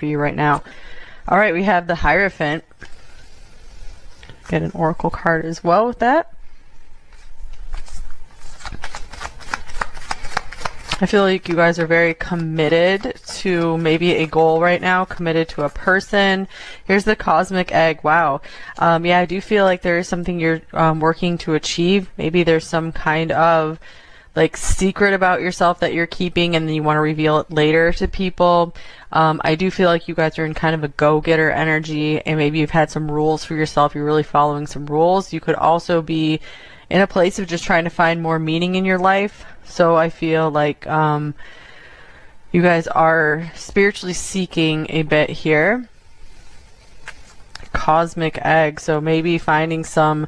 for you right now. All right, we have the Hierophant. Get an oracle card as well with that. I feel like you guys are very committed to maybe a goal right now, committed to a person. Here's the Cosmic Egg. Wow. Yeah, I do feel like there is something you're working to achieve. Maybe there's some kind of like secret about yourself that you're keeping and then you want to reveal it later to people. I do feel like you guys are in kind of a go-getter energy, and maybe you've had some rules for yourself. You're really following some rules. You could also be in a place of just trying to find more meaning in your life. So I feel like you guys are spiritually seeking a bit here. Cosmic Egg. So maybe finding some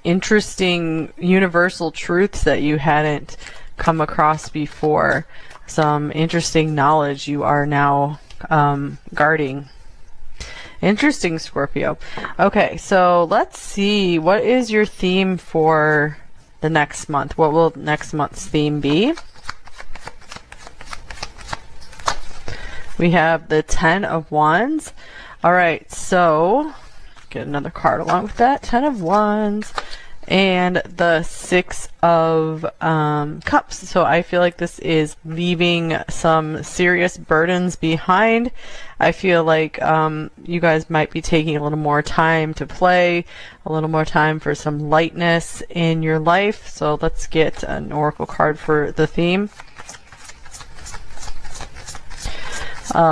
interesting universal truths that you hadn't come across before. Some interesting knowledge you are now guarding. Interesting, Scorpio. Okay, so let's see. What is your theme for the next month? What will next month's theme be? We have the Ten of Wands. All right, so get another card along with that. Ten of Wands and the Six of Cups. So I feel like this is leaving some serious burdens behind. I feel like you guys might be taking a little more time to play, a little more time for some lightness in your life. So let's get an oracle card for the theme.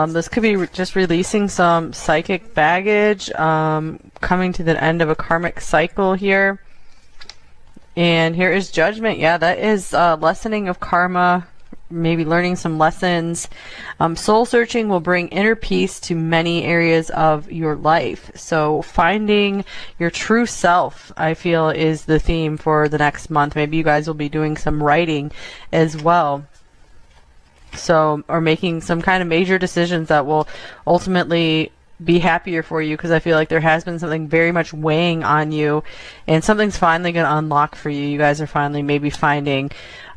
This could be just releasing some psychic baggage, coming to the end of a karmic cycle here. And here is Judgment. Yeah, that is lessening of karma, maybe learning some lessons. Soul searching will bring inner peace to many areas of your life. So finding your true self, I feel, is the theme for the next month. Maybe you guys will be doing some writing as well. So, or making some kind of major decisions that will ultimately be happier for you, because I feel like there has been something very much weighing on you, and something's finally going to unlock for you. You guys are finally maybe finding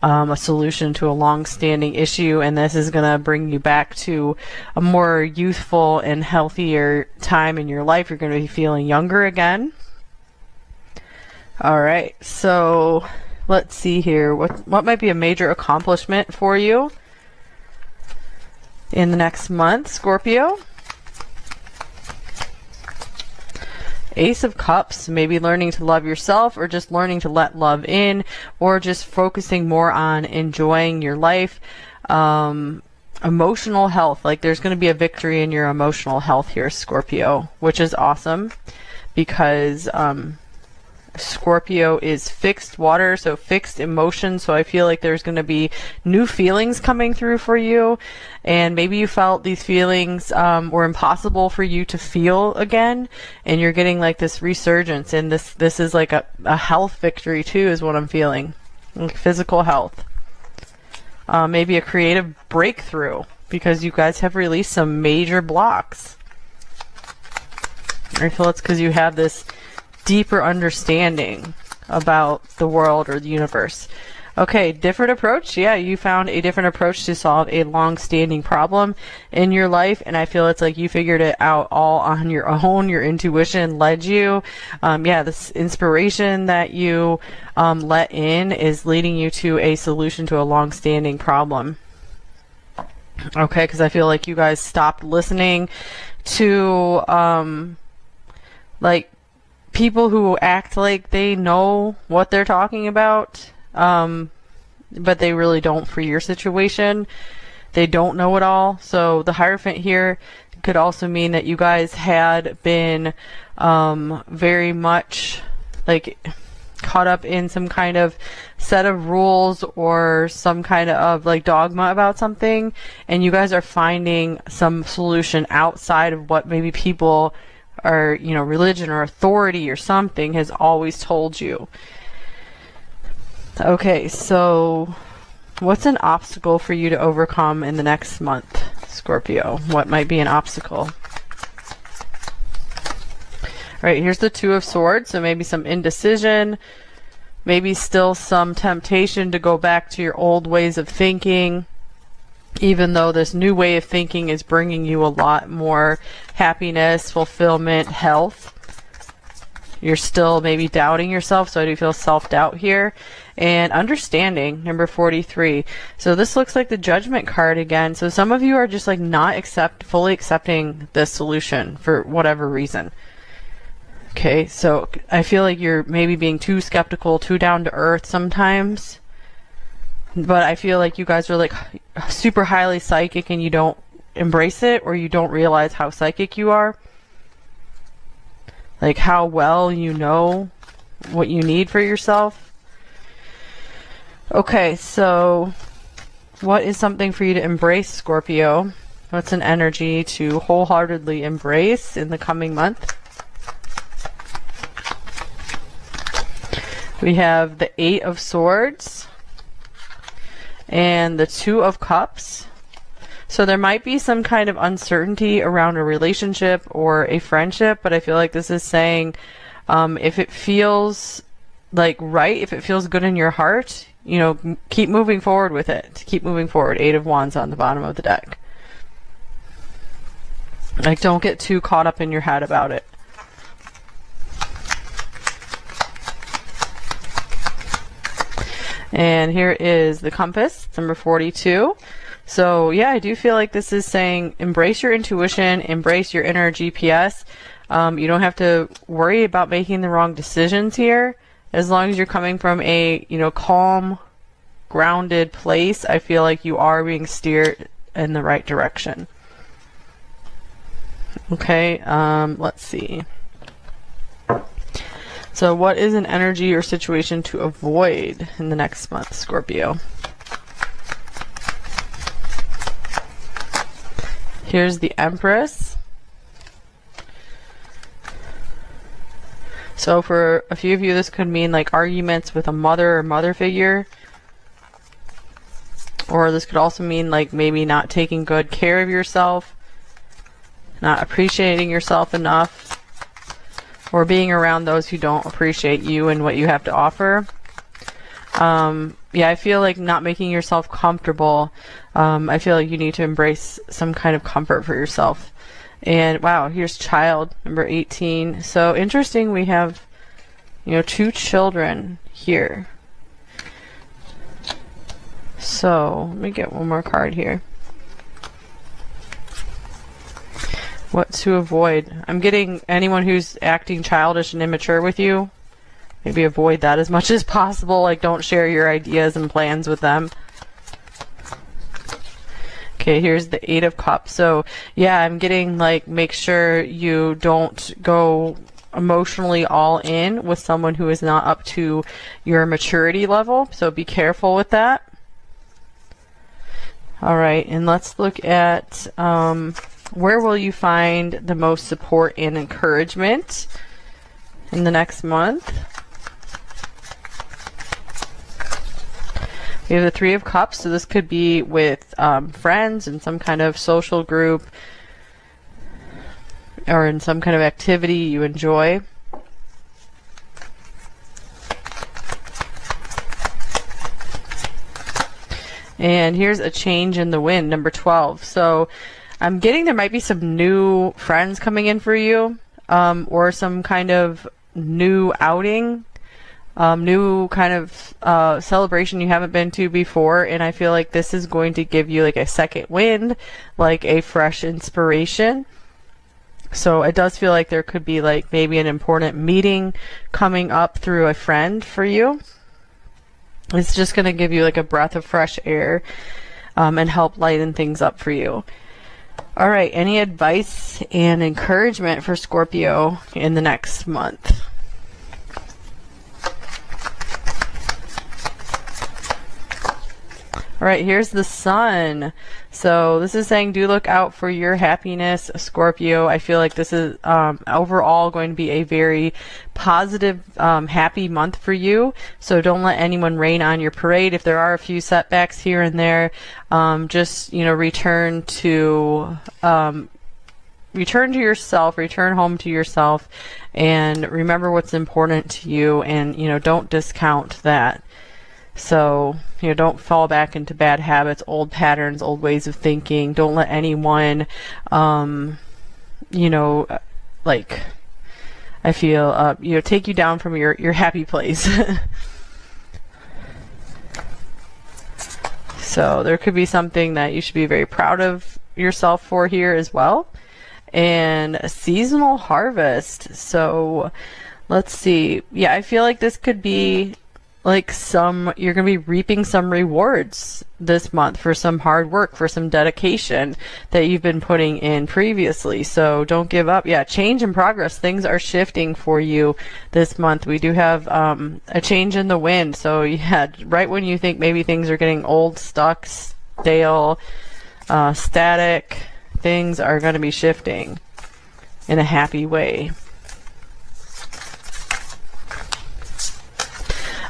a solution to a long-standing issue, and this is going to bring you back to a more youthful and healthier time in your life. You're going to be feeling younger again. All right, so let's see here. What might be a major accomplishment for you in the next month, Scorpio? Ace of Cups, maybe learning to love yourself, or just learning to let love in, or just focusing more on enjoying your life. Emotional health, like there's going to be a victory in your emotional health here, Scorpio, which is awesome, because Scorpio is fixed water, so fixed emotion. So I feel like there's going to be new feelings coming through for you, and maybe you felt these feelings were impossible for you to feel again, and you're getting like this resurgence, and this is like a health victory too, is what I'm feeling. Like physical health, maybe a creative breakthrough, because you guys have released some major blocks. I feel it's because you have this deeper understanding about the world or the universe. Okay, different approach. Yeah, you found a different approach to solve a long-standing problem in your life, and I feel it's like you figured it out all on your own. Your intuition led you. Yeah, this inspiration that you let in is leading you to a solution to a long-standing problem. Okay, because I feel like you guys stopped listening to like people who act like they know what they're talking about, but they really don't for your situation. They don't know it all. So the Hierophant here could also mean that you guys had been very much like caught up in some kind of set of rules or some kind of like dogma about something, and you guys are finding some solution outside of what maybe people or, you know, religion or authority or something has always told you. Okay, so what's an obstacle for you to overcome in the next month, Scorpio? What might be an obstacle? All right, here's the Two of Swords, so maybe some indecision, maybe still some temptation to go back to your old ways of thinking. Even though this new way of thinking is bringing you a lot more happiness, fulfillment, health, you're still maybe doubting yourself. So I do feel self-doubt here. And understanding, number 43. So this looks like the Judgment card again. So some of you are just like not fully accepting this solution for whatever reason. Okay, so I feel like you're maybe being too skeptical, too down to earth sometimes. But I feel like you guys are like super highly psychic and you don't embrace it, or you don't realize how psychic you are. Like how well you know what you need for yourself. Okay, so what is something for you to embrace, Scorpio? What's an energy to wholeheartedly embrace in the coming month? We have the 8 of Swords and the 2 of Cups. So there might be some kind of uncertainty around a relationship or a friendship, but I feel like this is saying if it feels like right, if it feels good in your heart, you know, keep moving forward with it. Keep moving forward. 8 of Wands on the bottom of the deck. Like, don't get too caught up in your head about it. And here is the Compass, number 42. So yeah, I do feel like this is saying embrace your intuition, embrace your inner GPS. You don't have to worry about making the wrong decisions here. As long as you're coming from a, you know, calm, grounded place, I feel like you are being steered in the right direction. Okay, let's see. So what is an energy or situation to avoid in the next month, Scorpio? Here's the Empress. So for a few of you, this could mean like arguments with a mother or mother figure. Or this could also mean like maybe not taking good care of yourself, not appreciating yourself enough, or being around those who don't appreciate you and what you have to offer. Yeah, I feel like not making yourself comfortable. I feel like you need to embrace some kind of comfort for yourself. And wow, here's Child, number 18. So interesting, we have, you know, 2 children here. So let me get one more card here. What to avoid? I'm getting anyone who's acting childish and immature with you. Maybe avoid that as much as possible. Like, don't share your ideas and plans with them. Okay, here's the 8 of Cups. So yeah, I'm getting like, make sure you don't go emotionally all in with someone who is not up to your maturity level. So be careful with that. All right, and let's look at where will you find the most support and encouragement in the next month? We have the 3 of Cups, so this could be with friends in some kind of social group or in some kind of activity you enjoy. And here's a change in the wind, number 12. So I'm getting there might be some new friends coming in for you, or some kind of new outing. New kind of celebration you haven't been to before, and I feel like this is going to give you like a second wind, like a fresh inspiration. So it does feel like there could be like maybe an important meeting coming up through a friend for you. It's just going to give you like a breath of fresh air and help lighten things up for you. All right, any advice and encouragement for Scorpio in the next month? All right, here's the Sun. So this is saying do look out for your happiness, Scorpio. I feel like this is overall going to be a very positive, happy month for you. So don't let anyone rain on your parade. If there are a few setbacks here and there, just, you know, return to yourself, return home to yourself, and remember what's important to you, and, you know, don't discount that. So, you know, don't fall back into bad habits, old patterns, old ways of thinking. Don't let anyone, you know, like, I feel, you know, take you down from your happy place. So there could be something that you should be very proud of yourself for here as well. And a seasonal harvest. So let's see. Yeah, I feel like this could be like you're going to be reaping some rewards this month for some hard work, for some dedication that you've been putting in previously. So don't give up. Yeah, change and progress. Things are shifting for you this month. We do have a change in the wind. So yeah, right when you think maybe things are getting old, stuck, stale, static, things are going to be shifting in a happy way.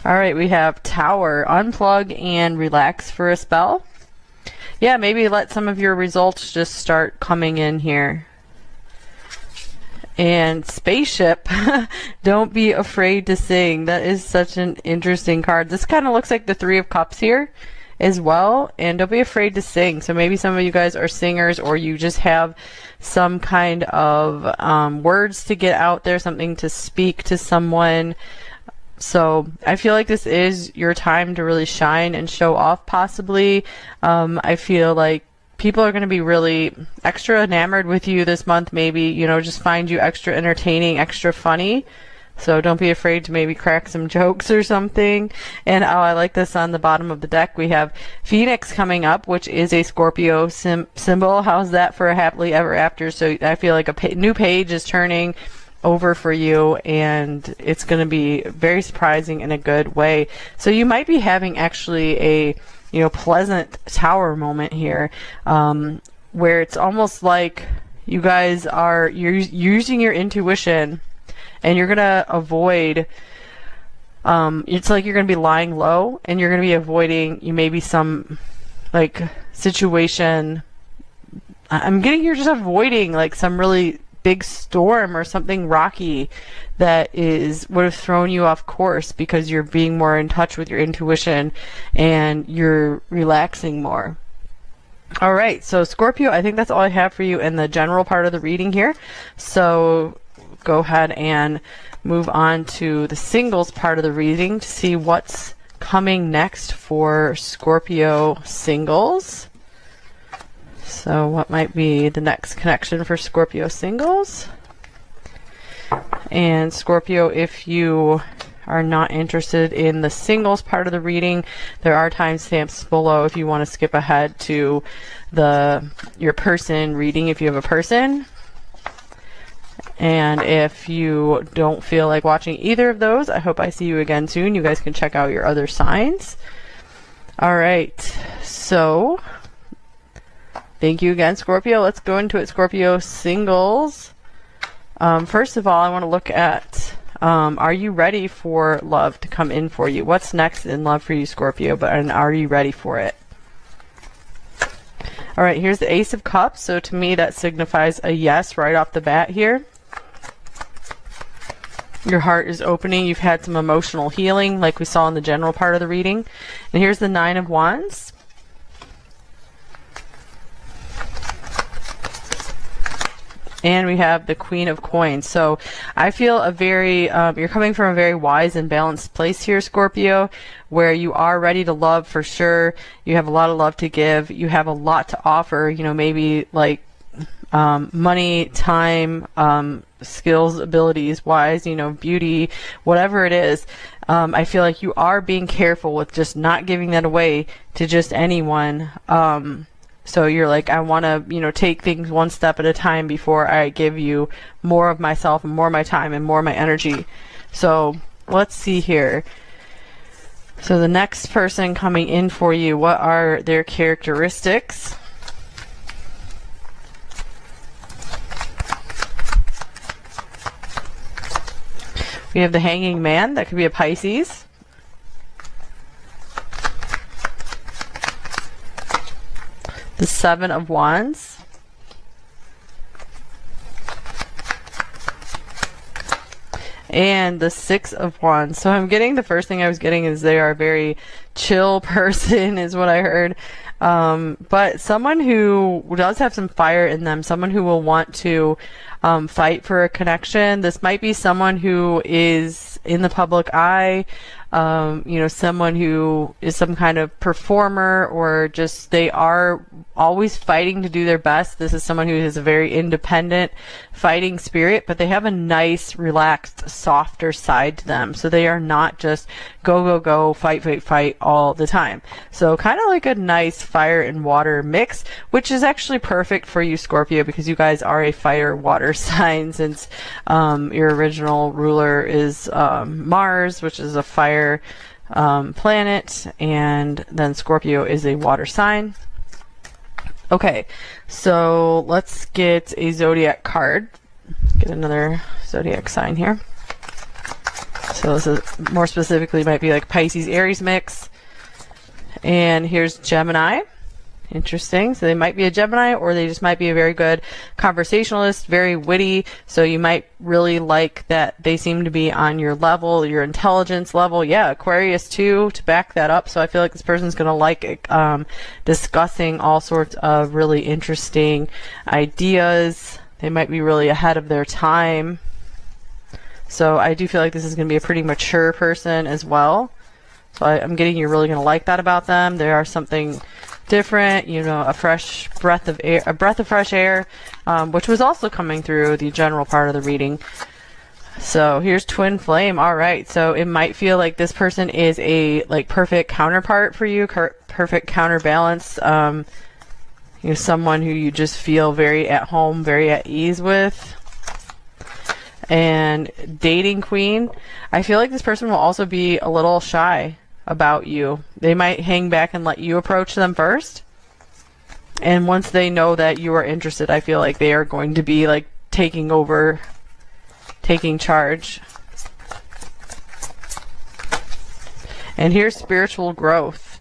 All right, we have Tower. Unplug and relax for a spell. Yeah, maybe let some of your results just start coming in here. And Spaceship. Don't be afraid to sing. That is such an interesting card. This kind of looks like the Three of Cups here as well. And don't be afraid to sing. So maybe some of you guys are singers, or you just have some kind of words to get out there, something to speak to someone. So I feel like this is your time to really shine and show off, possibly. I feel like people are going to be really extra enamored with you this month, maybe, you know, just find you extra entertaining, extra funny. So don't be afraid to maybe crack some jokes or something. And oh, I like this on the bottom of the deck. We have Phoenix coming up, which is a Scorpio symbol. How's that for a happily ever after? So I feel like a new page is turning over for you, and it's going to be very surprising in a good way. So you might be having actually a, you know, pleasant Tower moment here, where it's almost like you guys are you're using your intuition, and you're going to avoid it's like you're going to be lying low, and you're going to be avoiding maybe some like situation. I'm getting you're just avoiding like some really big storm or something rocky that would have thrown you off course, because you're being more in touch with your intuition and you're relaxing more. All right, so Scorpio, I think that's all I have for you in the general part of the reading here. So go ahead and move on to the singles part of the reading to see what's coming next for Scorpio singles. So what might be the next connection for Scorpio singles? And Scorpio, if you are not interested in the singles part of the reading, there are timestamps below if you want to skip ahead to your person reading if you have a person. And if you don't feel like watching either of those, I hope I see you again soon. You guys can check out your other signs. All right, so thank you again, Scorpio. Let's go into it, Scorpio singles. First of all, I want to look at, are you ready for love to come in for you? What's next in love for you, Scorpio? And are you ready for it? All right, here's the Ace of Cups. So to me, that signifies a yes right off the bat here. Your heart is opening. You've had some emotional healing like we saw in the general part of the reading. And here's the Nine of Wands. And we have the Queen of Coins. So I feel you're coming from a very wise and balanced place here, Scorpio, where you are ready to love for sure. You have a lot of love to give. You have a lot to offer, you know, maybe like money, time, skills, abilities wise, you know, beauty, whatever it is. I feel like you are being careful with just not giving that away to just anyone. So you're like, I want to, you know, take things one step at a time before I give you more of myself and more of my time and more of my energy. So let's see here. So the next person coming in for you, what are their characteristics? We have the Hanging Man. That could be a Pisces. The Seven of Wands. and the Six of Wands. So I'm getting, the first thing I was getting is they are a very chill person is what I heard. But someone who does have some fire in them, someone who will want to fight for a connection. This might be someone who is in the public eye, you know, someone who is some kind of performer, or just they are always fighting to do their best. This is someone who has a very independent fighting spirit, but they have a nice, relaxed, softer side to them. So they are not just go, go, go, fight, fight, fight all the time. So kind of like a nice fire and water mix, which is actually perfect for you, Scorpio, because you guys are a fire water sign, since your original ruler is Mars, which is a fire planet, and then Scorpio is a water sign. Okay, so let's get a zodiac card. Get another zodiac sign here. So this is more specifically might be like Pisces Aries mix. And here's Gemini. Interesting. So they might be a Gemini, or they just might be a very good conversationalist, very witty. So you might really like that they seem to be on your level, your intelligence level. Yeah, Aquarius too, to back that up. So I feel like this person's going to like discussing all sorts of really interesting ideas. They might be really ahead of their time. So I do feel like this is going to be a pretty mature person as well. So I'm getting you're really going to like that about them. They are something different, you know, a fresh breath of air, a breath of fresh air, which was also coming through the general part of the reading. So here's twin flame. All right, so it might feel like this person is a like perfect counterpart for you, perfect counterbalance. You know, someone who you just feel very at home, very at ease with. And dating queen, I feel like this person will also be a little shy about you. They might hang back and let you approach them first. And once they know that you are interested, I feel like they are going to be like taking over, taking charge. And here's spiritual growth.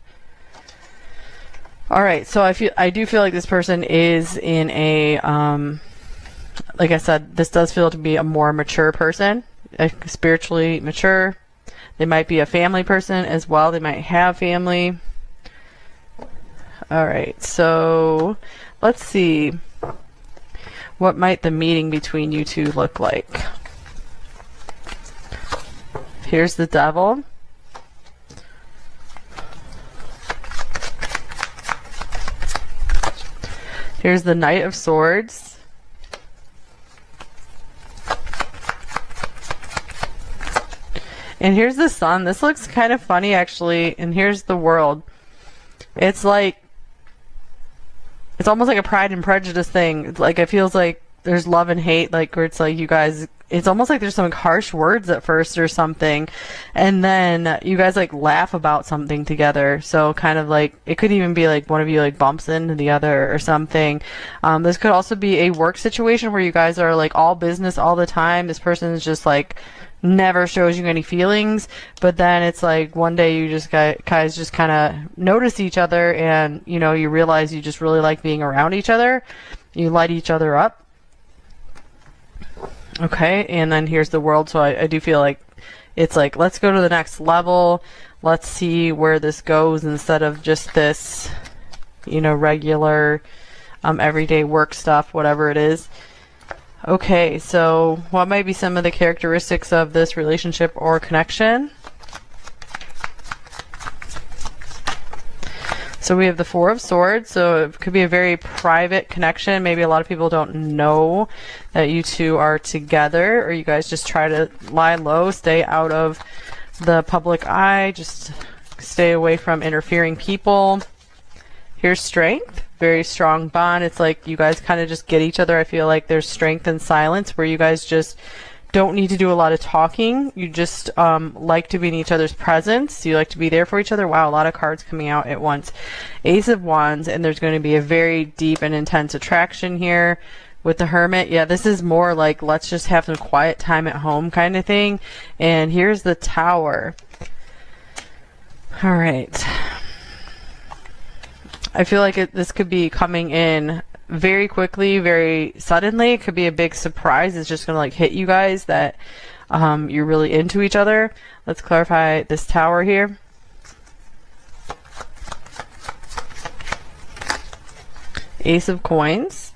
All right, so I do feel like this person is in a like I said, this does feel to be a more mature person, spiritually mature. They might be a family person as well. They might have family. All right, so let's see. What might the meeting between you two look like? Here's the Devil. Here's the Knight of Swords. And here's the Sun. This looks kind of funny, actually. And here's the World. It's like, it's almost like a Pride and Prejudice thing. It's like, it feels like there's love and hate, like where it's like you guys, it's almost like there's some harsh words at first or something. And then you guys like laugh about something together. So kind of like, it could even be like one of you like bumps into the other or something. This could also be a work situation where you guys are like all business all the time. This person is just like, never shows you any feelings, but then it's like one day you just guys just kind of notice each other, and you know, you realize you just really like being around each other. You light each other up. Okay, and then here's the World. So I do feel like it's like, let's go to the next level. Let's see where this goes, instead of just this, you know, regular everyday work stuff, whatever it is. Okay, so what might be some of the characteristics of this relationship or connection? So we have the Four of Swords, so it could be a very private connection. Maybe a lot of people don't know that you two are together, or you guys just try to lie low, stay out of the public eye, just stay away from interfering people. Here's Strength. Very strong bond. It's like you guys kind of just get each other. I feel like there's strength in silence, where you guys just don't need to do a lot of talking. You just like to be in each other's presence. You like to be there for each other. Wow, a lot of cards coming out at once. Ace of Wands, and there's going to be a very deep and intense attraction here with the Hermit. Yeah, this is more like, let's just have some quiet time at home kind of thing. And here's the Tower. All right. I feel like this could be coming in very quickly, very suddenly. It could be a big surprise. It's just going to like hit you guys that you're really into each other. Let's clarify this Tower here. Ace of Coins.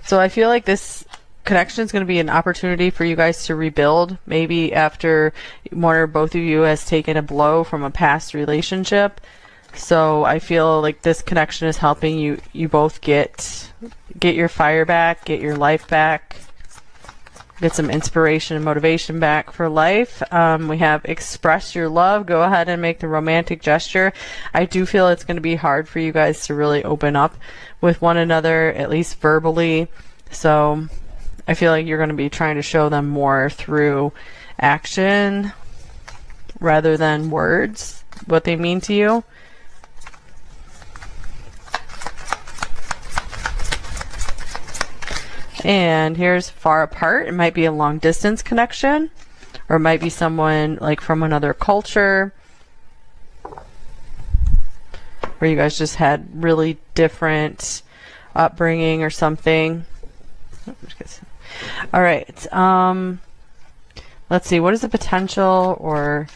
So I feel like this connection is going to be an opportunity for you guys to rebuild, maybe after one or both of you has taken a blow from a past relationship. So I feel like this connection is helping you both get your fire back, get your life back, get some inspiration and motivation back for life. We have express your love. Go ahead and make the romantic gesture. I do feel it's going to be hard for you guys to really open up with one another, at least verbally. So I feel like you're going to be trying to show them more through action rather than words, what they mean to you. And here's far apart. It might be a long distance connection, or it might be someone like from another culture, where you guys just had really different upbringing or something. All right. Let's see. What is the potential or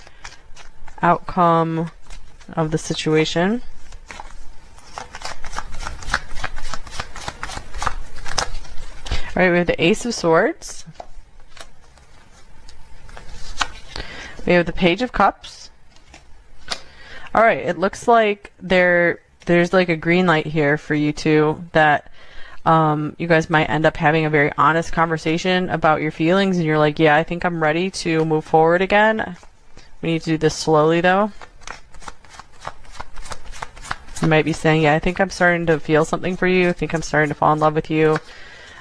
outcome of the situation? All right, we have the Ace of Swords. We have the Page of Cups. All right, it looks like there's like a green light here for you two, that you guys might end up having a very honest conversation about your feelings, and you're like, yeah, I think I'm ready to move forward again. We need to do this slowly though. You might be saying, yeah, I think I'm starting to feel something for you. I think I'm starting to fall in love with you.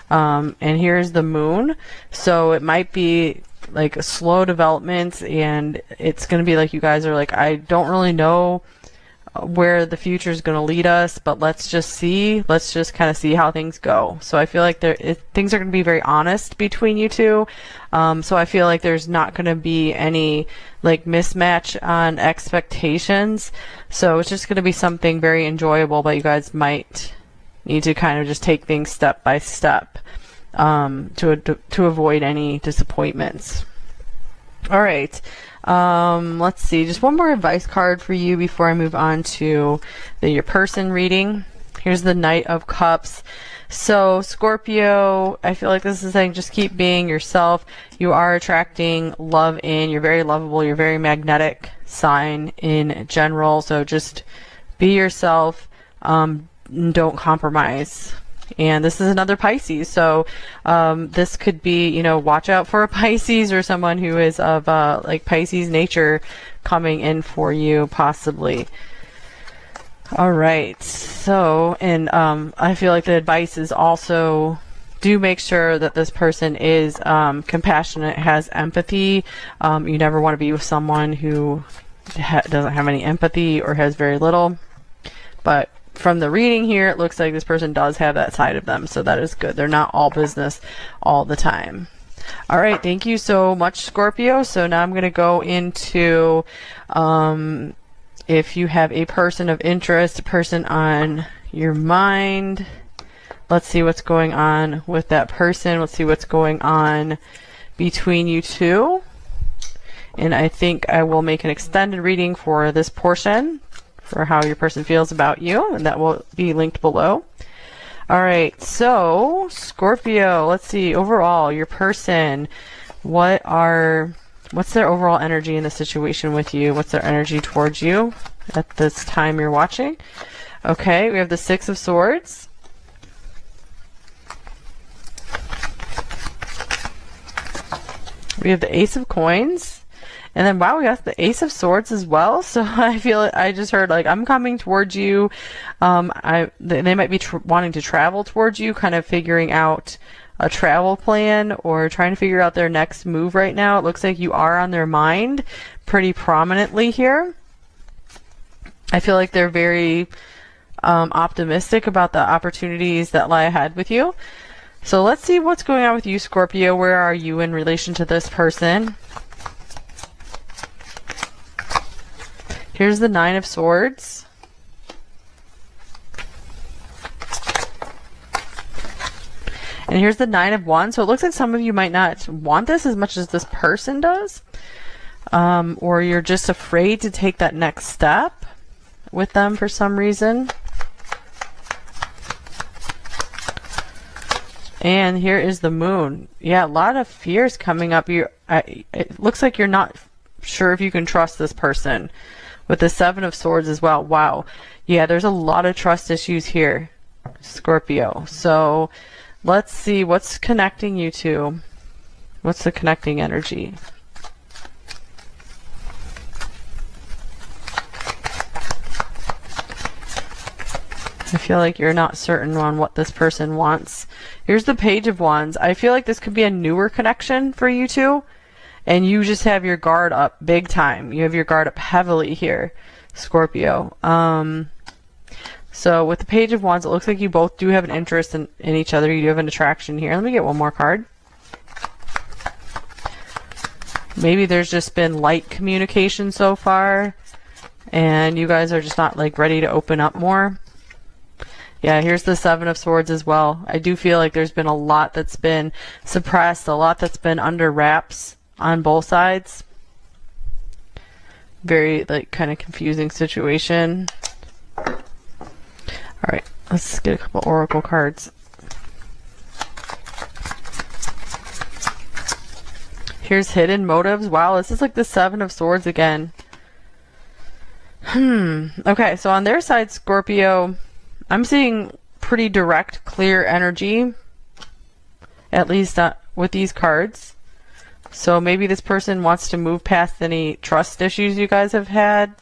And here's the Moon. So it might be like a slow development, and it's going to be like you guys are like, I don't really know where the future is going to lead us, but let's just kind of see how things go. So I feel like things are going to be very honest between you two. So I feel like there's not going to be any like mismatch on expectations. So it's just going to be something very enjoyable, but you guys might need to kind of just take things step by step to avoid any disappointments. All right. Let's see. Just one more advice card for you before I move on to your person reading. Here's the Knight of Cups. So Scorpio, I feel like this is saying just keep being yourself. You are attracting love in. You're very lovable. You're very magnetic sign in general. So just be yourself. Don't compromise. And this is another Pisces, so this could be, you know, watch out for a Pisces or someone who is of like Pisces nature coming in for you, possibly. All right, so, and I feel like the advice is also do make sure that this person is compassionate, has empathy. You never want to be with someone who doesn't have any empathy or has very little, but from the reading here, it looks like this person does have that side of them, so that is good. They're not all business all the time. All right, thank you so much, Scorpio. So now I'm going to go into if you have a person of interest, a person on your mind. Let's see what's going on with that person. Let's see what's going on between you two. And I think I will make an extended reading for this portion, for how your person feels about you, and that will be linked below. All right, so Scorpio, let's see, overall, your person, what's their overall energy in the situation with you? What's their energy towards you at this time you're watching? Okay, we have the Six of Swords. We have the Ace of Coins. And then, wow, we got the Ace of Swords as well. So I feel, I just heard, like, I'm coming towards you. They might be wanting to travel towards you, kind of figuring out a travel plan or trying to figure out their next move right now. It looks like you are on their mind pretty prominently here. I feel like they're very optimistic about the opportunities that lie ahead with you. So let's see what's going on with you, Scorpio. Where are you in relation to this person? Here's the Nine of Swords. And here's the Nine of Wands. So it looks like some of you might not want this as much as this person does. Or you're just afraid to take that next step with them for some reason. And here is the Moon. Yeah, a lot of fears coming up. It looks like you're not sure if you can trust this person. With the Seven of Swords as well. Wow. Yeah, there's a lot of trust issues here, Scorpio. So let's see what's connecting you two. What's the connecting energy? I feel like you're not certain on what this person wants. Here's the Page of Wands. I feel like this could be a newer connection for you two. And you just have your guard up big time. You have your guard up heavily here, Scorpio. So with the Page of Wands, it looks like you both do have an interest in each other. You do have an attraction here. Let me get one more card. Maybe there's just been light communication so far. And you guys are just not like ready to open up more. Yeah, here's the Seven of Swords as well. I do feel like there's been a lot that's been suppressed, a lot that's been under wraps on both sides. Very, like, kind of confusing situation. Alright, let's get a couple oracle cards. Here's hidden motives. Wow, this is like the Seven of Swords again. Okay, so on their side, Scorpio, I'm seeing pretty direct, clear energy, at least with these cards. So maybe this person wants to move past any trust issues you guys have had.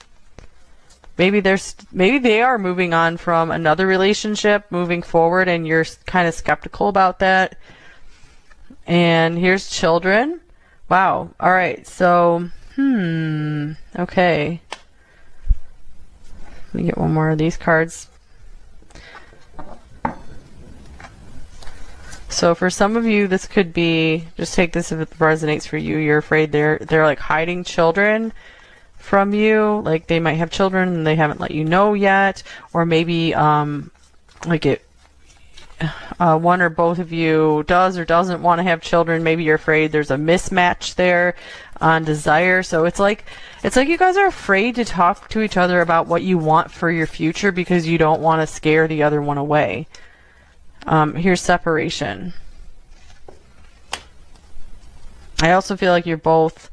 Maybe they are moving on from another relationship, moving forward, and you're kind of skeptical about that. And here's children. Wow. All right. So, okay. Let me get one more of these cards. So for some of you, this could be, just take this if it resonates for you. You're afraid they're like hiding children from you. Like they might have children and they haven't let you know yet. Or maybe like one or both of you does or doesn't want to have children. Maybe you're afraid there's a mismatch there on desire. So it's like you guys are afraid to talk to each other about what you want for your future because you don't want to scare the other one away. Here's separation. I also feel like you're both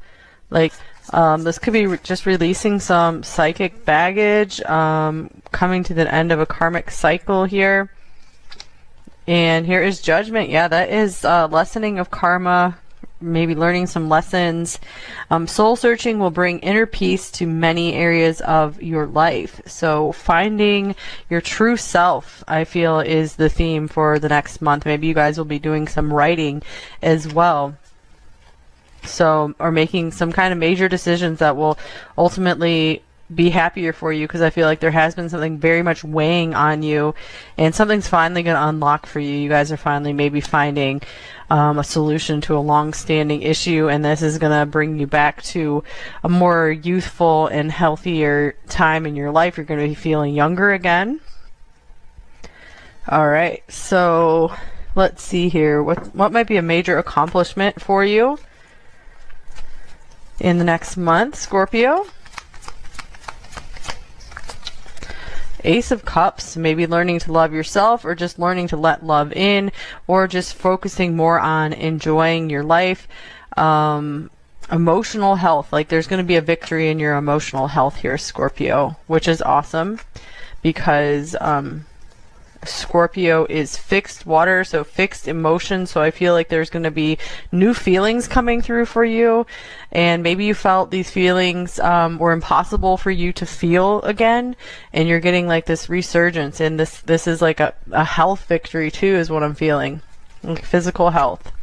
like this could be just releasing some psychic baggage, coming to the end of a karmic cycle here. And here is judgment. Yeah, that is lessening of karma, maybe learning some lessons. Soul searching will bring inner peace to many areas of your life. So finding your true self, I feel, is the theme for the next month. Maybe you guys will be doing some writing as well. So, or making some kind of major decisions that will ultimately be happier for you, because I feel like there has been something very much weighing on you and something's finally going to unlock for you. You guys are finally maybe finding a solution to a long-standing issue, and this is going to bring you back to a more youthful and healthier time in your life. You're going to be feeling younger again. All right, so let's see here. What might be a major accomplishment for you in the next month, Scorpio? Ace of Cups, maybe learning to love yourself, or just learning to let love in, or just focusing more on enjoying your life. Emotional health, like there's going to be a victory in your emotional health here, Scorpio, which is awesome because Scorpio is fixed water, so fixed emotion. So I feel like there's going to be new feelings coming through for you, and maybe you felt these feelings were impossible for you to feel again, and you're getting like this resurgence, and this is like a health victory too, is what I'm feeling, like physical health.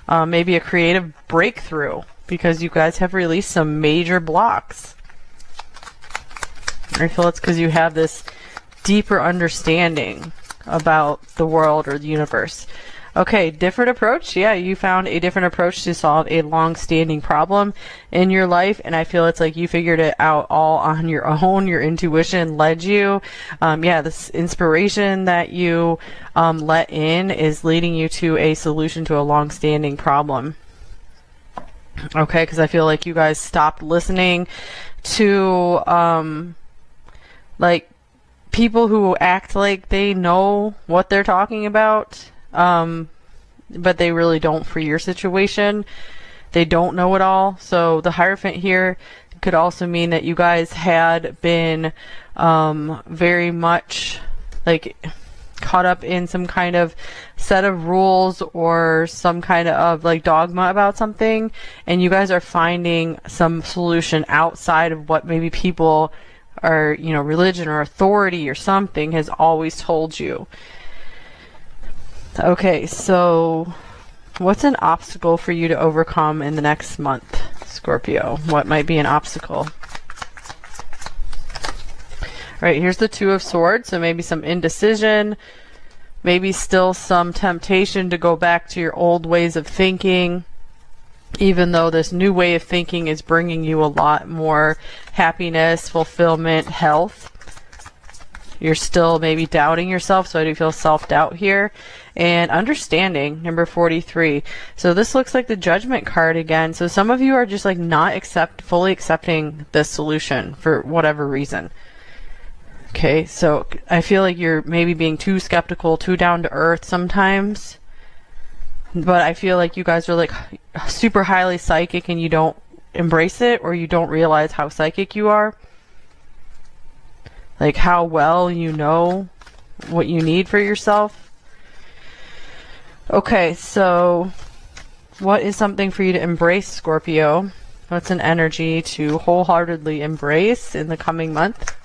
Maybe a creative breakthrough because you guys have released some major blocks. I feel it's because you have this deeper understanding about the world or the universe. Okay, different approach. Yeah, you found a different approach to solve a long-standing problem in your life, and I feel it's like you figured it out all on your own. Your intuition led you. Yeah, this inspiration that you let in is leading you to a solution to a long-standing problem. Okay, because I feel like you guys stopped listening to like people who act like they know what they're talking about. But they really don't for your situation. They don't know it all. So the Hierophant here could also mean that you guys had been very much like caught up in some kind of set of rules or some kind of like dogma about something, and you guys are finding some solution outside of what maybe people or, you know, religion or authority or something has always told you. Okay, so what's an obstacle for you to overcome in the next month, Scorpio? What might be an obstacle? All right, here's the Two of Swords, so maybe some indecision, maybe still some temptation to go back to your old ways of thinking, even though this new way of thinking is bringing you a lot more happiness, fulfillment, health. You're still maybe doubting yourself, so I do feel self-doubt here. And understanding, number 43. So this looks like the Judgment card again. So some of you are just like not fully accepting the solution for whatever reason. Okay, so I feel like you're maybe being too skeptical, too down to earth sometimes. But I feel like you guys are like super highly psychic and you don't embrace it, or you don't realize how psychic you are. Like how well you know what you need for yourself. Okay, so what is something for you to embrace, Scorpio? What's an energy to wholeheartedly embrace in the coming month?